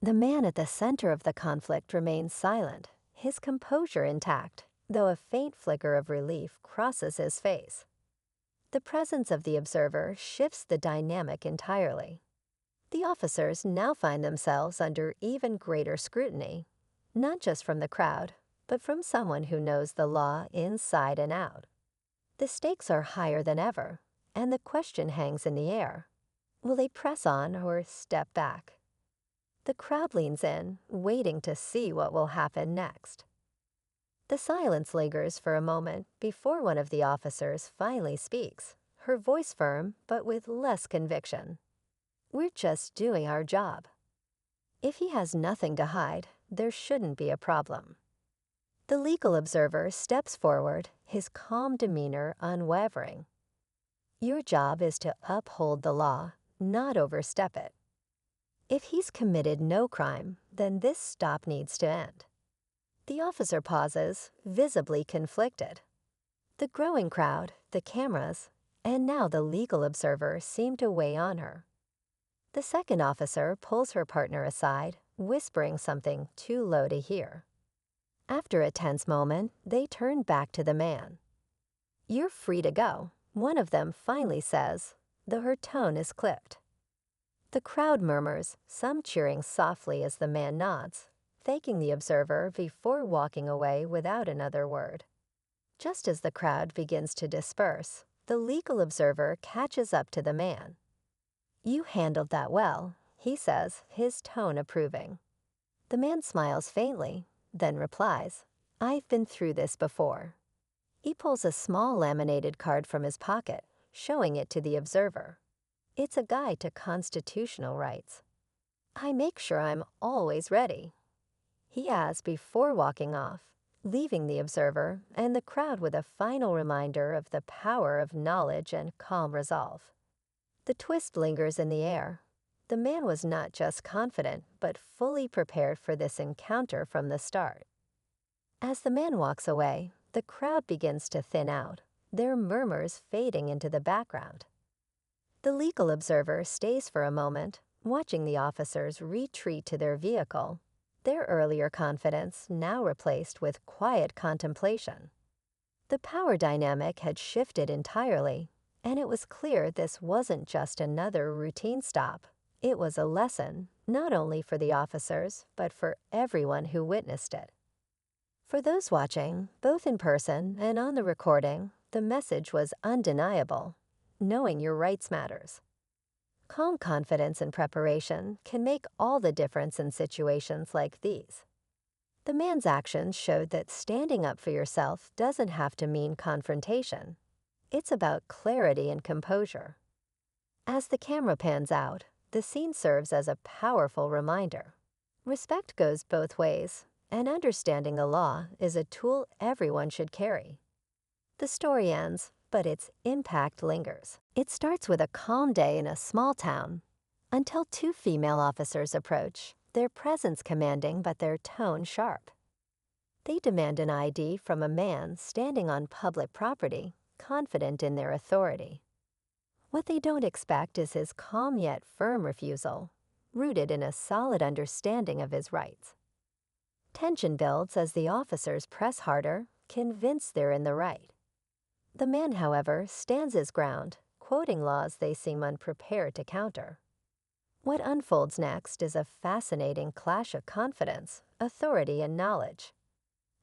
The man at the center of the conflict remains silent, his composure intact, though a faint flicker of relief crosses his face. The presence of the observer shifts the dynamic entirely. The officers now find themselves under even greater scrutiny, not just from the crowd, but from someone who knows the law inside and out. The stakes are higher than ever, and the question hangs in the air. Will they press on or step back? The crowd leans in, waiting to see what will happen next. The silence lingers for a moment before one of the officers finally speaks, her voice firm but with less conviction. "We're just doing our job." If he has nothing to hide, there shouldn't be a problem. The legal observer steps forward, his calm demeanor unwavering. "Your job is to uphold the law, not overstep it. If he's committed no crime, then this stop needs to end." The officer pauses, visibly conflicted. The growing crowd, the cameras, and now the legal observer seem to weigh on her. The second officer pulls her partner aside, whispering something too low to hear. After a tense moment, they turn back to the man. "You're free to go," one of them finally says, though her tone is clipped. The crowd murmurs, some cheering softly as the man nods, thanking the observer before walking away without another word. Just as the crowd begins to disperse, the legal observer catches up to the man. "You handled that well," he says, his tone approving. The man smiles faintly, then replies, "I've been through this before." He pulls a small laminated card from his pocket, showing it to the observer. It's a guide to constitutional rights. "I make sure I'm always ready," he adds before walking off, leaving the observer and the crowd with a final reminder of the power of knowledge and calm resolve. The twist lingers in the air. The man was not just confident, but fully prepared for this encounter from the start. As the man walks away, the crowd begins to thin out, their murmurs fading into the background. The legal observer stays for a moment, watching the officers retreat to their vehicle, their earlier confidence now replaced with quiet contemplation. The power dynamic had shifted entirely, and it was clear this wasn't just another routine stop. It was a lesson, not only for the officers, but for everyone who witnessed it. For those watching, both in person and on the recording, the message was undeniable. Knowing your rights matters. Calm confidence and preparation can make all the difference in situations like these. The man's actions showed that standing up for yourself doesn't have to mean confrontation. It's about clarity and composure. As the camera pans out, the scene serves as a powerful reminder. Respect goes both ways, and understanding the law is a tool everyone should carry. The story ends, but its impact lingers. It starts with a calm day in a small town, until two female officers approach, their presence commanding but their tone sharp. They demand an ID from a man standing on public property, confident in their authority. What they don't expect is his calm yet firm refusal, rooted in a solid understanding of his rights. Tension builds as the officers press harder, convinced they're in the right. The man, however, stands his ground, quoting laws they seem unprepared to counter. What unfolds next is a fascinating clash of confidence, authority, and knowledge.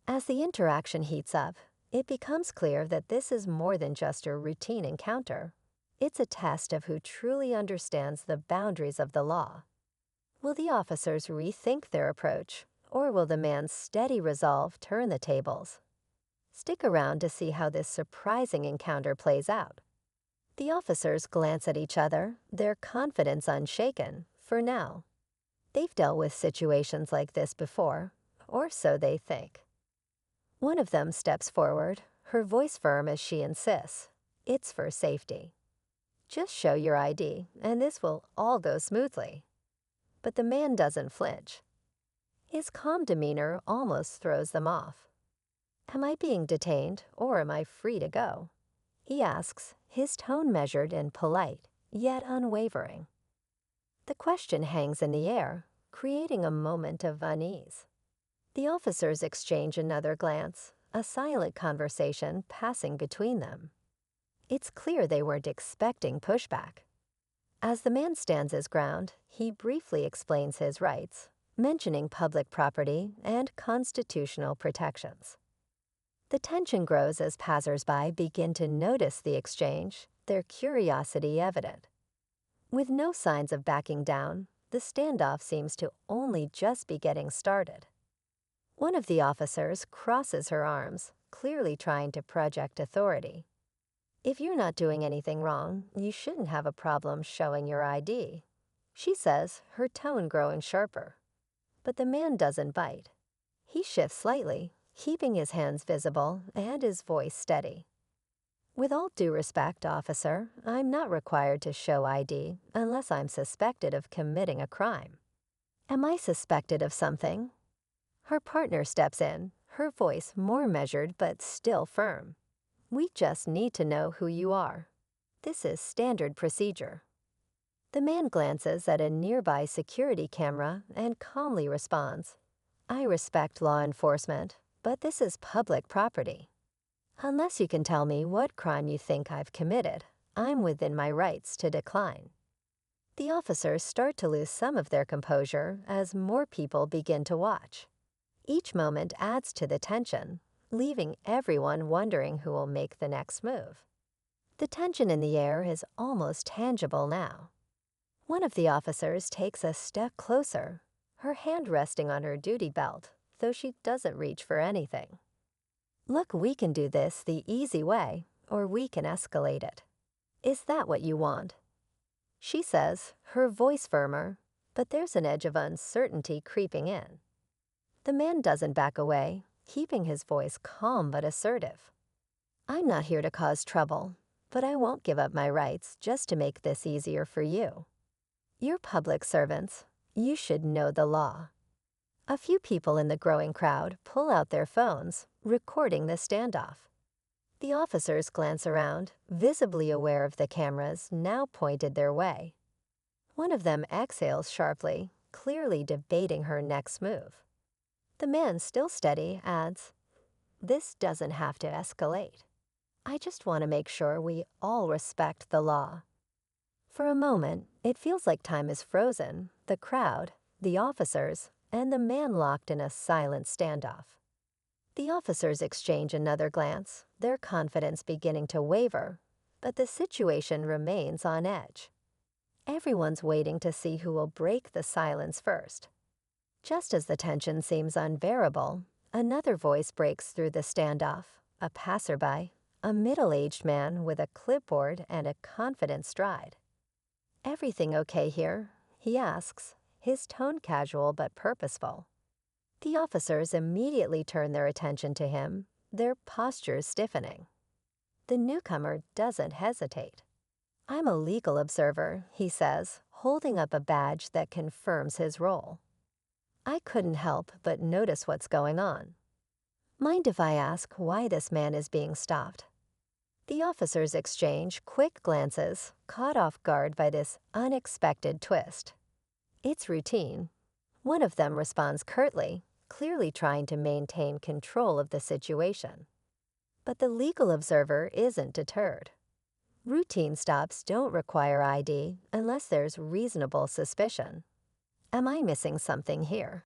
As the interaction heats up, it becomes clear that this is more than just a routine encounter. It's a test of who truly understands the boundaries of the law. Will the officers rethink their approach, or will the man's steady resolve turn the tables? Stick around to see how this surprising encounter plays out. The officers glance at each other, their confidence unshaken, for now. They've dealt with situations like this before, or so they think. One of them steps forward, her voice firm as she insists, "It's for safety. Just show your ID, and this will all go smoothly." But the man doesn't flinch. His calm demeanor almost throws them off. "Am I being detained, or am I free to go?" he asks, his tone measured and polite, yet unwavering. The question hangs in the air, creating a moment of unease. The officers exchange another glance, a silent conversation passing between them. It's clear they weren't expecting pushback. As the man stands his ground, he briefly explains his rights, mentioning public property and constitutional protections. The tension grows as passersby begin to notice the exchange, their curiosity evident. With no signs of backing down, the standoff seems to only just be getting started. One of the officers crosses her arms, clearly trying to project authority. "If you're not doing anything wrong, you shouldn't have a problem showing your ID," she says, her tone growing sharper. But the man doesn't bite. He shifts slightly, keeping his hands visible and his voice steady. "With all due respect, officer, I'm not required to show ID unless I'm suspected of committing a crime." "Am I suspected of something?" Her partner steps in, her voice more measured but still firm. "We just need to know who you are. This is standard procedure." The man glances at a nearby security camera and calmly responds, "I respect law enforcement, but this is public property. Unless you can tell me what crime you think I've committed, I'm within my rights to decline." The officers start to lose some of their composure as more people begin to watch. Each moment adds to the tension, leaving everyone wondering who will make the next move. The tension in the air is almost tangible now. One of the officers takes a step closer, her hand resting on her duty belt, though she doesn't reach for anything. "Look, we can do this the easy way, or we can escalate it. Is that what you want?" she says, her voice firmer, but there's an edge of uncertainty creeping in. The man doesn't back away, keeping his voice calm but assertive. "I'm not here to cause trouble, but I won't give up my rights just to make this easier for you. You're public servants. You should know the law." A few people in the growing crowd pull out their phones, recording the standoff. The officers glance around, visibly aware of the cameras now pointed their way. One of them exhales sharply, clearly debating her next move. The man, still steady, adds, "This doesn't have to escalate. I just want to make sure we all respect the law." For a moment, it feels like time is frozen, the crowd, the officers, and the man locked in a silent standoff. The officers exchange another glance, their confidence beginning to waver, but the situation remains on edge. Everyone's waiting to see who will break the silence first. Just as the tension seems unbearable, another voice breaks through the standoff, a passerby, a middle-aged man with a clipboard and a confident stride. "Everything okay here?" he asks, his tone casual but purposeful. The officers immediately turn their attention to him, their postures stiffening. The newcomer doesn't hesitate. "I'm a legal observer," he says, holding up a badge that confirms his role. "I couldn't help but notice what's going on. Mind if I ask why this man is being stopped?" The officers exchange quick glances, caught off guard by this unexpected twist. It's routine. One of them responds curtly, clearly trying to maintain control of the situation. But the legal observer isn't deterred. Routine stops don't require ID unless there's reasonable suspicion. "Am I missing something here?"